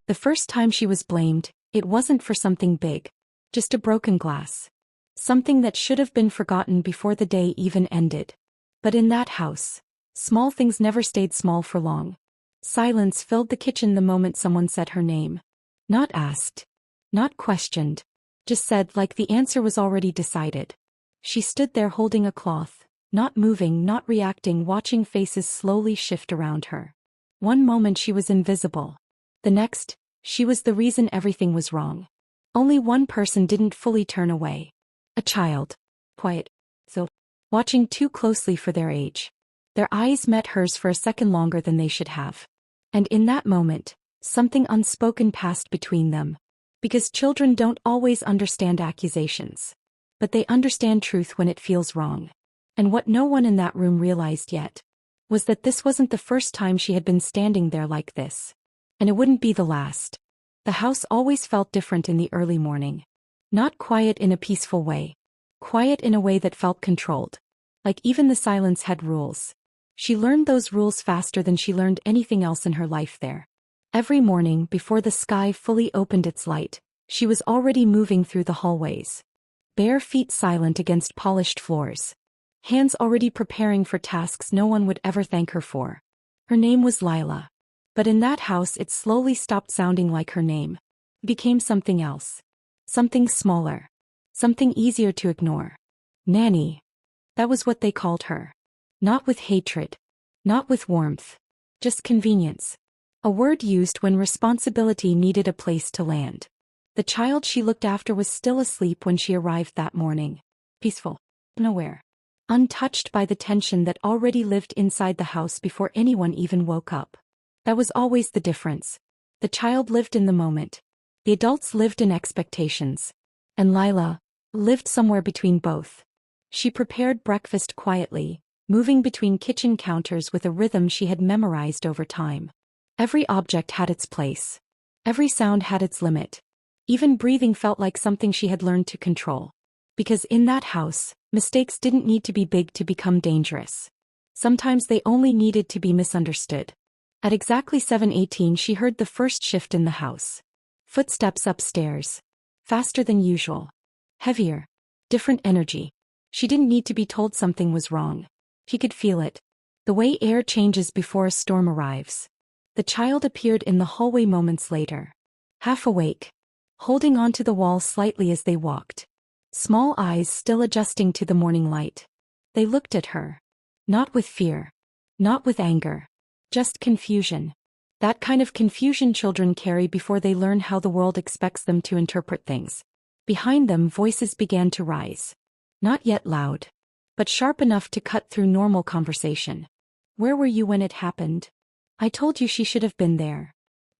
The first time she was blamed, it wasn't for something big. Just a broken glass. Something that should have been forgotten before the day even ended. But in that house, small things never stayed small for long. Silence filled the kitchen the moment someone said her name. Not asked. Not questioned. Just said like the answer was already decided. She stood there holding a cloth, not moving, not reacting, watching faces slowly shift around her. One moment she was invisible. The next, she was the reason everything was wrong. Only one person didn't fully turn away. A child. Quiet. So, watching too closely for their age. Their eyes met hers for a second longer than they should have. And in that moment, something unspoken passed between them. Because children don't always understand accusations. But they understand truth when it feels wrong. And what no one in that room realized yet was that this wasn't the first time she had been standing there like this. And it wouldn't be the last. The house always felt different in the early morning. Not quiet in a peaceful way. Quiet in a way that felt controlled. Like even the silence had rules. She learned those rules faster than she learned anything else in her life there. Every morning, before the sky fully opened its light, she was already moving through the hallways. Bare feet silent against polished floors. Hands already preparing for tasks no one would ever thank her for. Her name was Lila. But in that house it slowly stopped sounding like her name. It became something else. Something smaller. Something easier to ignore. Nanny. That was what they called her. Not with hatred. Not with warmth. Just convenience. A word used when responsibility needed a place to land. The child she looked after was still asleep when she arrived that morning. Peaceful. Unaware. Untouched by the tension that already lived inside the house before anyone even woke up. That was always the difference. The child lived in the moment. The adults lived in expectations. And Lila lived somewhere between both. She prepared breakfast quietly, moving between kitchen counters with a rhythm she had memorized over time. Every object had its place. Every sound had its limit. Even breathing felt like something she had learned to control. Because in that house, mistakes didn't need to be big to become dangerous. Sometimes they only needed to be misunderstood. At exactly 7:18 she heard the first shift in the house. Footsteps upstairs. Faster than usual. Heavier. Different energy. She didn't need to be told something was wrong. She could feel it. The way air changes before a storm arrives. The child appeared in the hallway moments later. Half awake. Holding onto the wall slightly as they walked. Small eyes still adjusting to the morning light. They looked at her. Not with fear. Not with anger. Just confusion. That kind of confusion children carry before they learn how the world expects them to interpret things. Behind them voices began to rise. Not yet loud. But sharp enough to cut through normal conversation. Where were you when it happened? I told you she should have been there.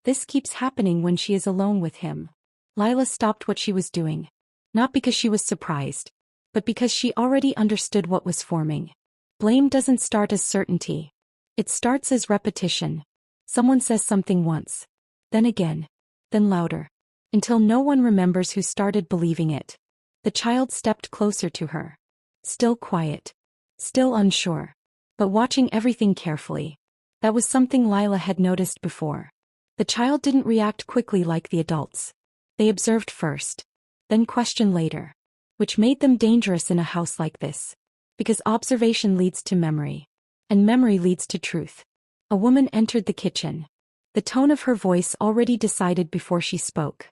This keeps happening when she is alone with him. Lila stopped what she was doing. Not because she was surprised, but because she already understood what was forming. Blame doesn't start as certainty. It starts as repetition. Someone says something once. Then again. Then louder. Until no one remembers who started believing it. The child stepped closer to her. Still quiet. Still unsure. But watching everything carefully. That was something Lila had noticed before. The child didn't react quickly like the adults. They observed first. Then questioned later. Which made them dangerous in a house like this. Because observation leads to memory. And memory leads to truth. A woman entered the kitchen. The tone of her voice already decided before she spoke.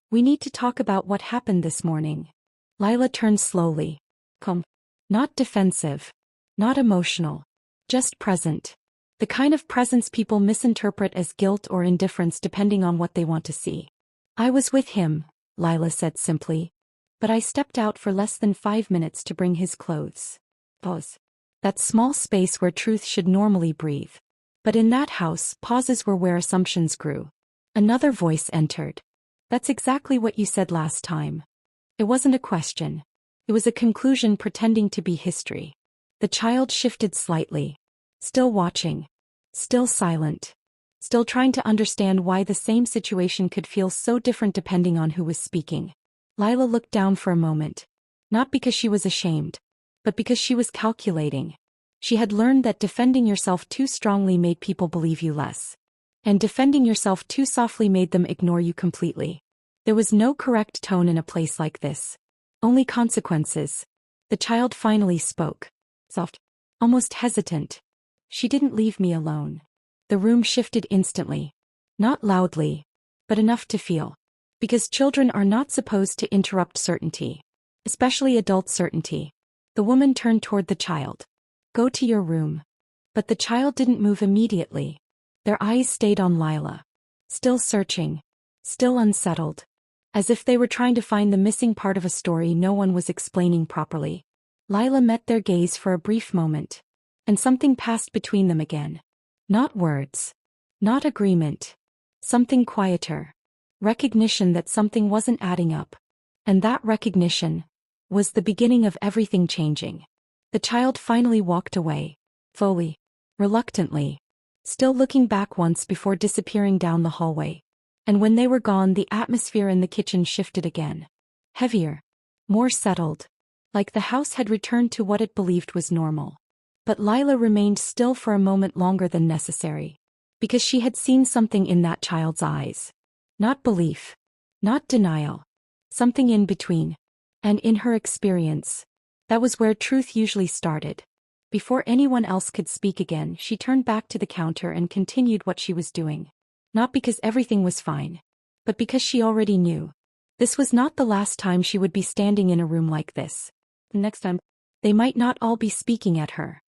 We need to talk about what happened this morning. Lila turned slowly. Calm. Not defensive. Not emotional. Just present. The kind of presence people misinterpret as guilt or indifference depending on what they want to see. I was with him, Lila said simply. But I stepped out for less than 5 minutes to bring his clothes. Pause. That small space where truth should normally breathe. But in that house, pauses were where assumptions grew. Another voice entered. That's exactly what you said last time. It wasn't a question. It was a conclusion pretending to be history. The child shifted slightly. Still watching. Still silent. Still trying to understand why the same situation could feel so different depending on who was speaking. Lila looked down for a moment. Not because she was ashamed. But because she was calculating. She had learned that defending yourself too strongly made people believe you less. and defending yourself too softly made them ignore you completely. There was no correct tone in a place like this. Only consequences. The child finally spoke. Soft. Almost hesitant. She didn't leave me alone. The room shifted instantly. Not loudly, but enough to feel. Because children are not supposed to interrupt certainty. Especially adult certainty. The woman turned toward the child. Go to your room. But the child didn't move immediately. Their eyes stayed on Lila. Still searching. Still unsettled. As if they were trying to find the missing part of a story no one was explaining properly. Lila met their gaze for a brief moment. And something passed between them again. Not words. Not agreement. Something quieter. Recognition that something wasn't adding up. And that recognition was the beginning of everything changing. The child finally walked away. Slowly. Reluctantly. Still looking back once before disappearing down the hallway. And when they were gone, the atmosphere in the kitchen shifted again. Heavier. More settled. Like the house had returned to what it believed was normal. But Lila remained still for a moment longer than necessary. Because she had seen something in that child's eyes. Not belief. Not denial. Something in between. And in her experience, that was where truth usually started. Before anyone else could speak again, she turned back to the counter and continued what she was doing. Not because everything was fine, but because she already knew. This was not the last time she would be standing in a room like this. The next time, they might not all be speaking at her.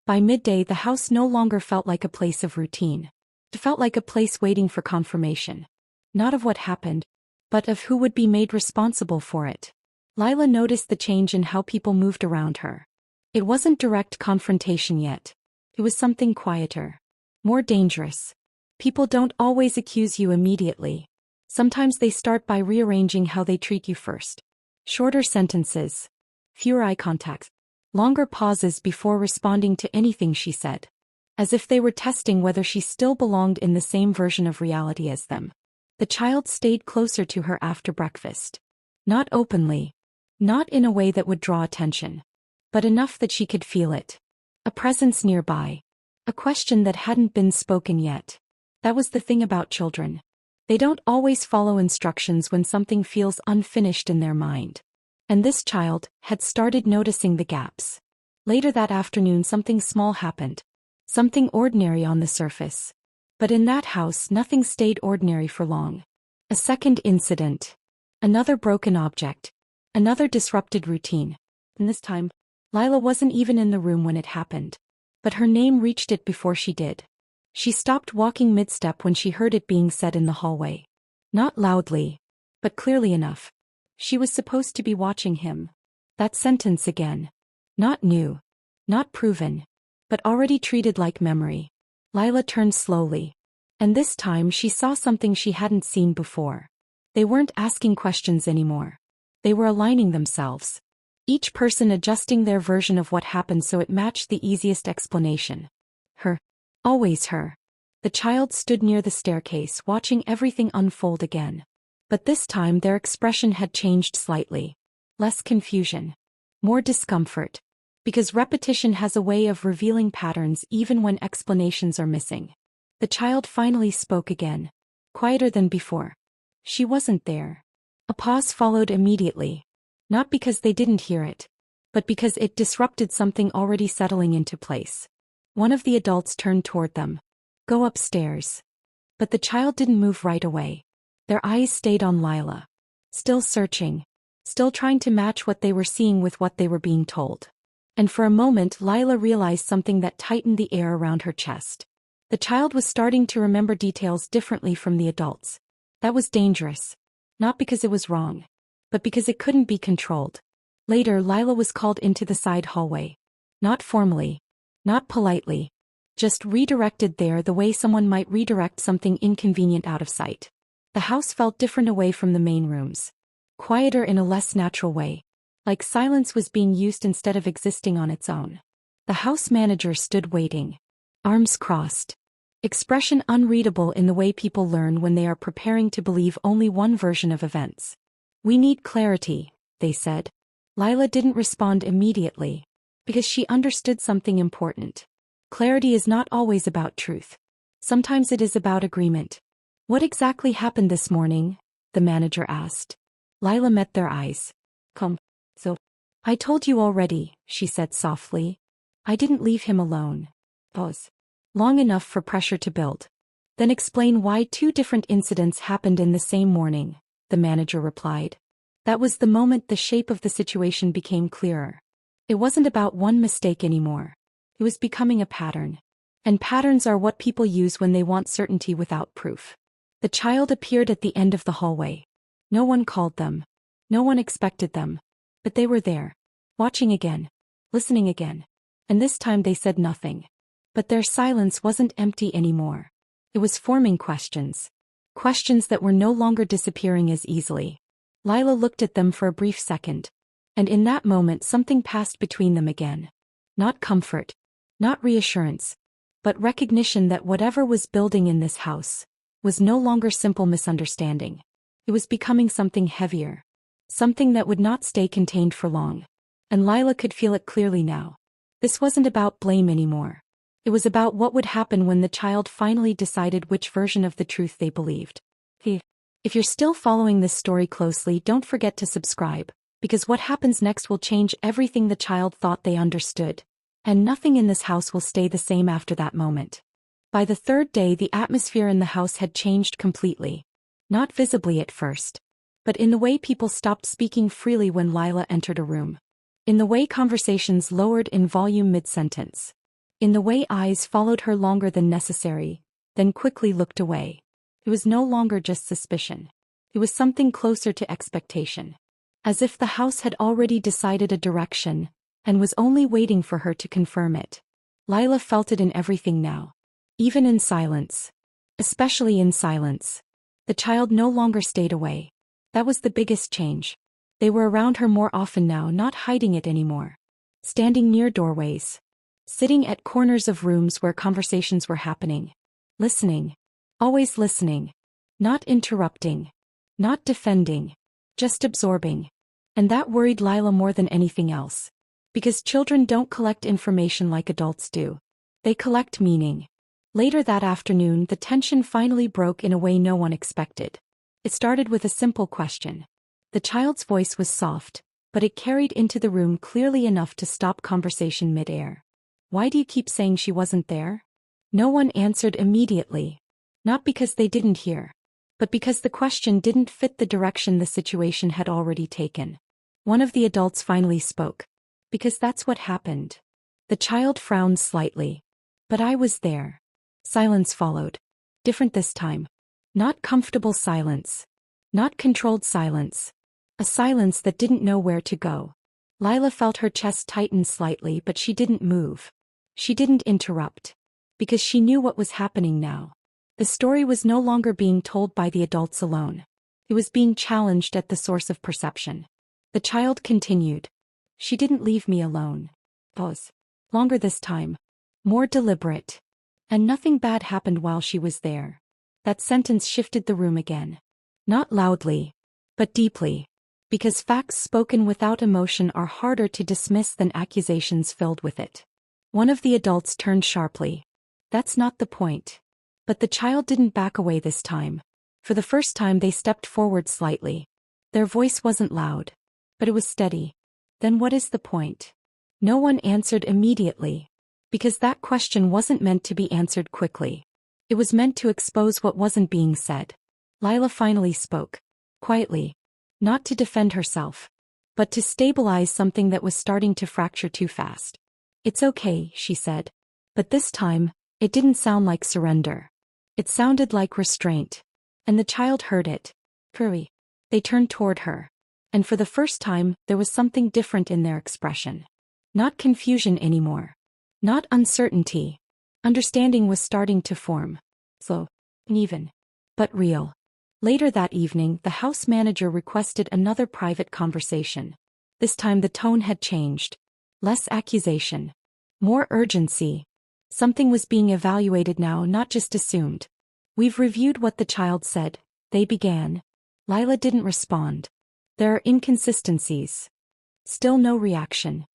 By midday, the house no longer felt like a place of routine. It felt like a place waiting for confirmation. Not of what happened, but of who would be made responsible for it. Lila noticed the change in how people moved around her. It wasn't direct confrontation yet. It was something quieter. More dangerous. People don't always accuse you immediately. Sometimes they start by rearranging how they treat you first. Shorter sentences. Fewer eye contacts. Longer pauses before responding to anything she said. As if they were testing whether she still belonged in the same version of reality as them. The child stayed closer to her after breakfast. Not openly. Not in a way that would draw attention. But enough that she could feel it. A presence nearby. A question that hadn't been spoken yet. That was the thing about children. They don't always follow instructions when something feels unfinished in their mind. And this child had started noticing the gaps. Later that afternoon, something small happened. Something ordinary on the surface. But in that house, nothing stayed ordinary for long. A second incident. Another broken object. Another disrupted routine. And this time, Lila wasn't even in the room when it happened. But her name reached it before she did. She stopped walking mid-step when she heard it being said in the hallway. Not loudly, but clearly enough. She was supposed to be watching him. That sentence again. Not new. Not proven. But already treated like memory. Lila turned slowly. And this time she saw something she hadn't seen before. They weren't asking questions anymore. They were aligning themselves. Each person adjusting their version of what happened so it matched the easiest explanation. Her. Always her. The child stood near the staircase watching everything unfold again. But this time their expression had changed slightly. Less confusion. More discomfort. Because repetition has a way of revealing patterns even when explanations are missing. The child finally spoke again. Quieter than before. She wasn't there. A pause followed immediately. Not because they didn't hear it, but because it disrupted something already settling into place. One of the adults turned toward them. Go upstairs. But the child didn't move right away. Their eyes stayed on Lila. Still searching. Still trying to match what they were seeing with what they were being told. And for a moment Lila realized something that tightened the air around her chest. The child was starting to remember details differently from the adults. That was dangerous. Not because it was wrong, but because it couldn't be controlled. Later Lila was called into the side hallway. Not formally. Not politely. Just redirected there the way someone might redirect something inconvenient out of sight. The house felt different away from the main rooms. Quieter in a less natural way. Like silence was being used instead of existing on its own. The house manager stood waiting. Arms crossed. Expression unreadable in the way people learn when they are preparing to believe only one version of events. We need clarity, they said. Lila didn't respond immediately. Because she understood something important. Clarity is not always about truth. Sometimes it is about agreement. What exactly happened this morning? The manager asked. Lila met their eyes. Come. So. I told you already, she said softly. I didn't leave him alone. Pause. Long enough for pressure to build. Then explain why two different incidents happened in the same morning, the manager replied. That was the moment the shape of the situation became clearer. It wasn't about one mistake anymore. It was becoming a pattern. And patterns are what people use when they want certainty without proof. The child appeared at the end of the hallway. No one called them. No one expected them. But they were there. Watching again. Listening again. And this time they said nothing. But their silence wasn't empty anymore. It was forming questions. Questions that were no longer disappearing as easily. Lila looked at them for a brief second. And in that moment something passed between them again. Not comfort. Not reassurance. But recognition that whatever was building in this house was no longer simple misunderstanding. It was becoming something heavier. Something that would not stay contained for long. And Lila could feel it clearly now. This wasn't about blame anymore. It was about what would happen when the child finally decided which version of the truth they believed. If you're still following this story closely, don't forget to subscribe, because what happens next will change everything the child thought they understood. And nothing in this house will stay the same after that moment. By the third day, the atmosphere in the house had changed completely. Not visibly at first, but in the way people stopped speaking freely when Lila entered a room. In the way conversations lowered in volume mid-sentence. In the way eyes followed her longer than necessary, then quickly looked away. It was no longer just suspicion. It was something closer to expectation. As if the house had already decided a direction, and was only waiting for her to confirm it. Lila felt it in everything now. Even in silence. Especially in silence. The child no longer stayed away. That was the biggest change. They were around her more often now, not hiding it anymore. Standing near doorways. Sitting at corners of rooms where conversations were happening. Listening. Always listening. Not interrupting. Not defending. Just absorbing. And that worried Lila more than anything else. Because children don't collect information like adults do. They collect meaning. Later that afternoon, the tension finally broke in a way no one expected. It started with a simple question. The child's voice was soft, but it carried into the room clearly enough to stop conversation mid-air. Why do you keep saying she wasn't there? No one answered immediately. Not because they didn't hear, but because the question didn't fit the direction the situation had already taken. One of the adults finally spoke. Because that's what happened. The child frowned slightly. But I was there. Silence followed. Different this time. Not comfortable silence. Not controlled silence. A silence that didn't know where to go. Lila felt her chest tighten slightly, but she didn't move. She didn't interrupt. Because she knew what was happening now. The story was no longer being told by the adults alone. It was being challenged at the source of perception. The child continued. She didn't leave me alone. Pause. Longer this time. More deliberate. And nothing bad happened while she was there. That sentence shifted the room again. Not loudly, but deeply. Because facts spoken without emotion are harder to dismiss than accusations filled with it. One of the adults turned sharply. That's not the point. But the child didn't back away this time. For the first time they stepped forward slightly. Their voice wasn't loud. But it was steady. Then what is the point? No one answered immediately. Because that question wasn't meant to be answered quickly. It was meant to expose what wasn't being said. Lila finally spoke. Quietly. Not to defend herself. But to stabilize something that was starting to fracture too fast. It's okay, she said. But this time, it didn't sound like surrender. It sounded like restraint. And the child heard it. Hurry. They turned toward her. And for the first time, there was something different in their expression. Not confusion anymore. Not uncertainty. Understanding was starting to form. Slow. Uneven. But real. Later that evening, the house manager requested another private conversation. This time the tone had changed. Less accusation. More urgency. Something was being evaluated now, not just assumed. We've reviewed what the child said, they began. Lila didn't respond. There are inconsistencies. Still no reaction.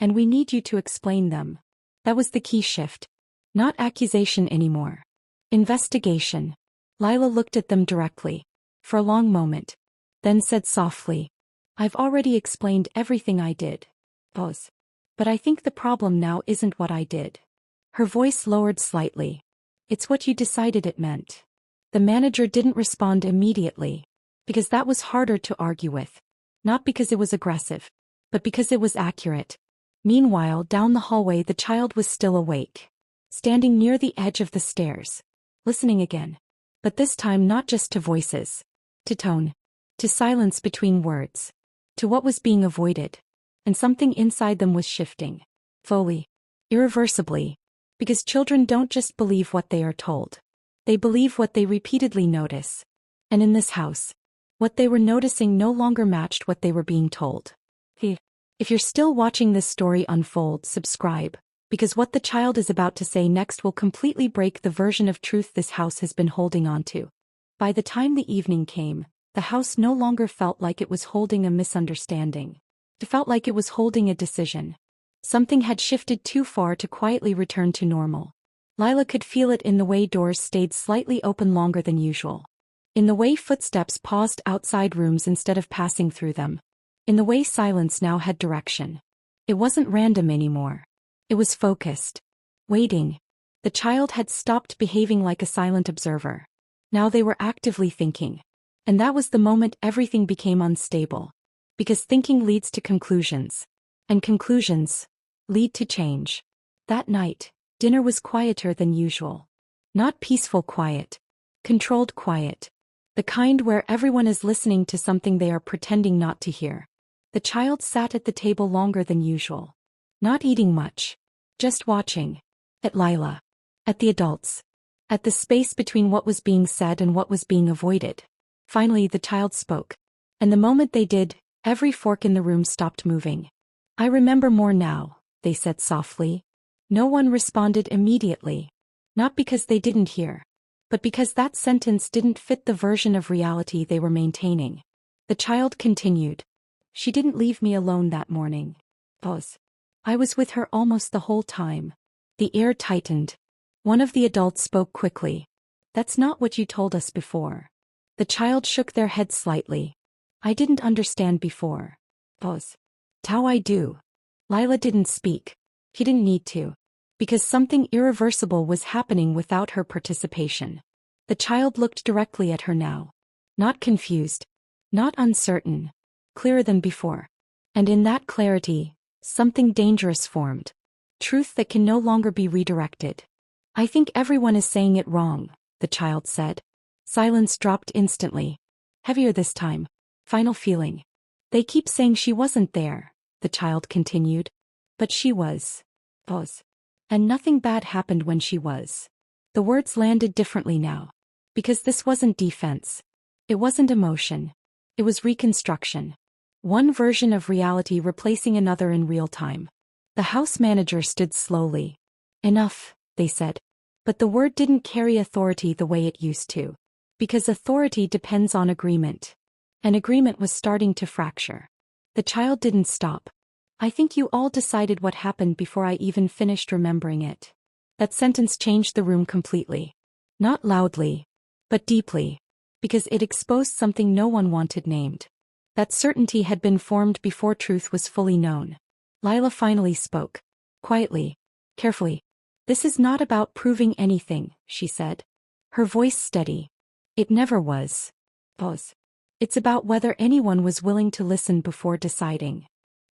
And we need you to explain them. That was the key shift. Not accusation anymore. Investigation. Lila looked at them directly. For a long moment. Then said softly. I've already explained everything I did. Pause. But I think the problem now isn't what I did. Her voice lowered slightly. It's what you decided it meant. The manager didn't respond immediately. Because that was harder to argue with. Not because it was aggressive. But because it was accurate. Meanwhile, down the hallway the child was still awake. Standing near the edge of the stairs. Listening again. But this time not just to voices. To tone. To silence between words. To what was being avoided. And something inside them was shifting. Fully. Irreversibly. Because children don't just believe what they are told. They believe what they repeatedly notice. And in this house, what they were noticing no longer matched what they were being told. If you're still watching this story unfold, subscribe, because what the child is about to say next will completely break the version of truth this house has been holding on to. By the time the evening came, the house no longer felt like it was holding a misunderstanding. It felt like it was holding a decision. Something had shifted too far to quietly return to normal. Lila could feel it in the way doors stayed slightly open longer than usual. In the way footsteps paused outside rooms instead of passing through them. In the way silence now had direction. It wasn't random anymore. It was focused. Waiting. The child had stopped behaving like a silent observer. Now they were actively thinking. And that was the moment everything became unstable. Because thinking leads to conclusions. And conclusions lead to change. That night, dinner was quieter than usual. Not peaceful quiet. Controlled quiet. The kind where everyone is listening to something they are pretending not to hear. The child sat at the table longer than usual. Not eating much. Just watching. At Lila. At the adults. At the space between what was being said and what was being avoided. Finally the child spoke. And the moment they did, every fork in the room stopped moving. I remember more now, they said softly. No one responded immediately. Not because they didn't hear. But because that sentence didn't fit the version of reality they were maintaining. The child continued. She didn't leave me alone that morning. Pause. I was with her almost the whole time. The air tightened. One of the adults spoke quickly. That's not what you told us before. The child shook their head slightly. I didn't understand before. Pause. How I do. Lila didn't speak. He didn't need to. Because something irreversible was happening without her participation. The child looked directly at her now. Not confused. Not uncertain. Clearer than before. And in that clarity, something dangerous formed. Truth that can no longer be redirected. I think everyone is saying it wrong, the child said. Silence dropped instantly. Heavier this time. Final feeling. They keep saying she wasn't there, the child continued. But she was. Pause. And nothing bad happened when she was. The words landed differently now. Because this wasn't defense. It wasn't emotion. It was reconstruction. One version of reality replacing another in real time. The house manager stood slowly. Enough, they said. But the word didn't carry authority the way it used to. Because authority depends on agreement. And agreement was starting to fracture. The child didn't stop. I think you all decided what happened before I even finished remembering it. That sentence changed the room completely. Not loudly, but deeply. Because it exposed something no one wanted named. That certainty had been formed before truth was fully known. Lila finally spoke. Quietly. Carefully. This is not about proving anything, she said. Her voice steady. It never was. Pause. It's about whether anyone was willing to listen before deciding.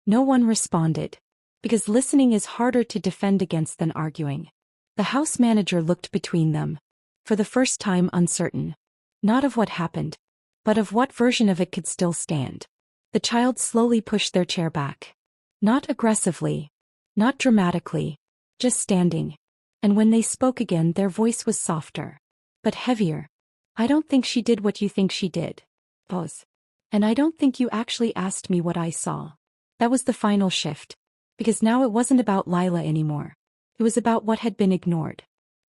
No one responded. Because listening is harder to defend against than arguing. The house manager looked between them. For the first time uncertain. Not of what happened. But of what version of it could still stand. The child slowly pushed their chair back. Not aggressively. Not dramatically. Just standing. And when they spoke again their voice was softer. But heavier. I don't think she did what you think she did. Pause. And I don't think you actually asked me what I saw. That was the final shift. Because now it wasn't about Lila anymore. It was about what had been ignored.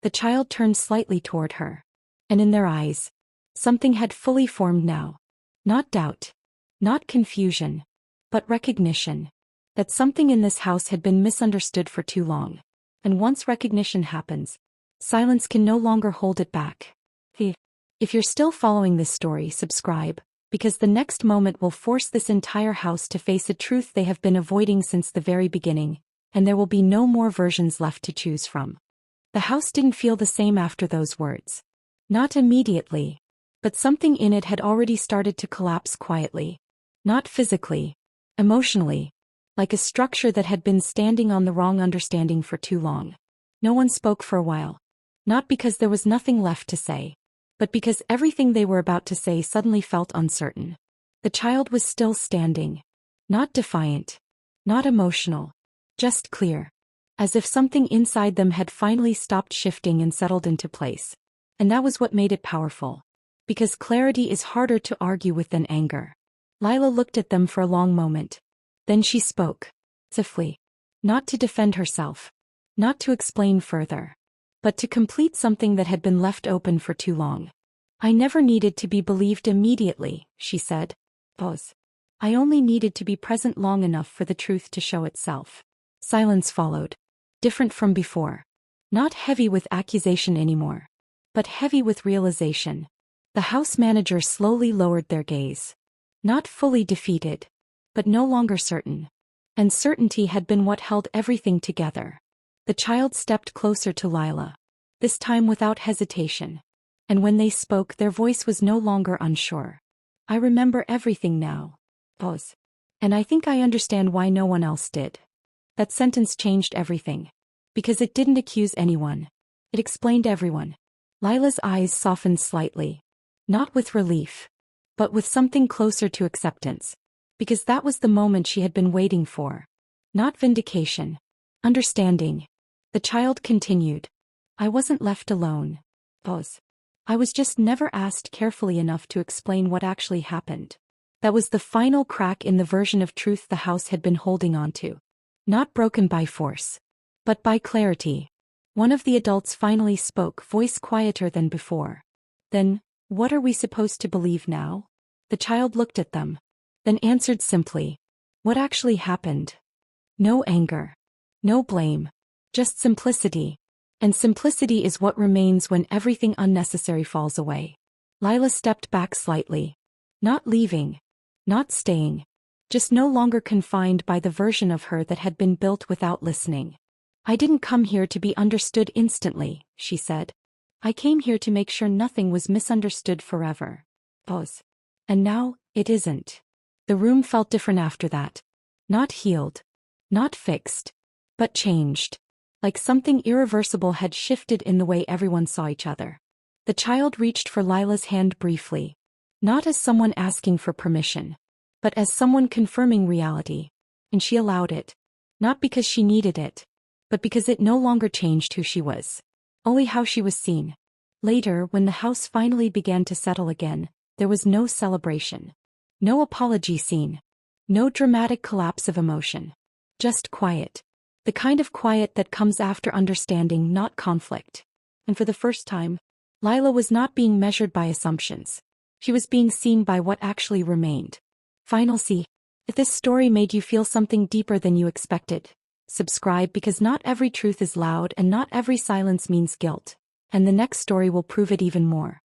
The child turned slightly toward her. And in their eyes, something had fully formed now. Not doubt. Not confusion. But recognition. That something in this house had been misunderstood for too long. And once recognition happens, Silence can no longer hold it back. If you're still following this story, subscribe, because the next moment will force this entire house to face a truth they have been avoiding since the very beginning, and there will be no more versions left to choose from. The house didn't feel the same after those words. Not immediately, but something in it had already started to collapse quietly. Not physically, emotionally, like a structure that had been standing on the wrong understanding for too long. No one spoke for a while. Not because there was nothing left to say, but because everything they were about to say suddenly felt uncertain. The child was still standing. Not defiant. Not emotional. Just clear. As if something inside them had finally stopped shifting and settled into place. And that was what made it powerful. Because clarity is harder to argue with than anger. Lila looked at them for a long moment. Then she spoke. Swiftly. Not to defend herself. Not to explain further. But to complete something that had been left open for too long. I never needed to be believed immediately, she said. Pause. I only needed to be present long enough for the truth to show itself. Silence followed. Different from before. Not heavy with accusation anymore. But heavy with realization. The house manager slowly lowered their gaze. Not fully defeated. But no longer certain. And certainty had been what held everything together. The child stepped closer to Lila. This time without hesitation. And when they spoke, their voice was no longer unsure. I remember everything now. Pause. And I think I understand why no one else did. That sentence changed everything. Because it didn't accuse anyone. It explained everyone. Lila's eyes softened slightly. Not with relief. But with something closer to acceptance. Because that was the moment she had been waiting for. Not vindication. Understanding. The child continued. I wasn't left alone. Pause. I was just never asked carefully enough to explain what actually happened. That was the final crack in the version of truth the house had been holding on to. Not broken by force. But by clarity. One of the adults finally spoke, voice quieter than before. Then, what are we supposed to believe now? The child looked at them. Then answered simply. What actually happened? No anger. No blame. Just simplicity. And simplicity is what remains when everything unnecessary falls away. Lila stepped back slightly. Not leaving. Not staying. Just no longer confined by the version of her that had been built without listening. I didn't come here to be understood instantly, she said. I came here to make sure nothing was misunderstood forever. Pause. And now, it isn't. The room felt different after that. Not healed. Not fixed. But changed. Like something irreversible had shifted in the way everyone saw each other. The child reached for Lila's hand briefly. Not as someone asking for permission. But as someone confirming reality. And she allowed it. Not because she needed it. But because it no longer changed who she was. Only how she was seen. Later, when the house finally began to settle again, there was no celebration. No apology scene. No dramatic collapse of emotion. Just quiet. The kind of quiet that comes after understanding, not conflict. And for the first time, Lila was not being measured by assumptions. She was being seen by what actually remained. Final C. If this story made you feel something deeper than you expected, subscribe because not every truth is loud and not every silence means guilt. And the next story will prove it even more.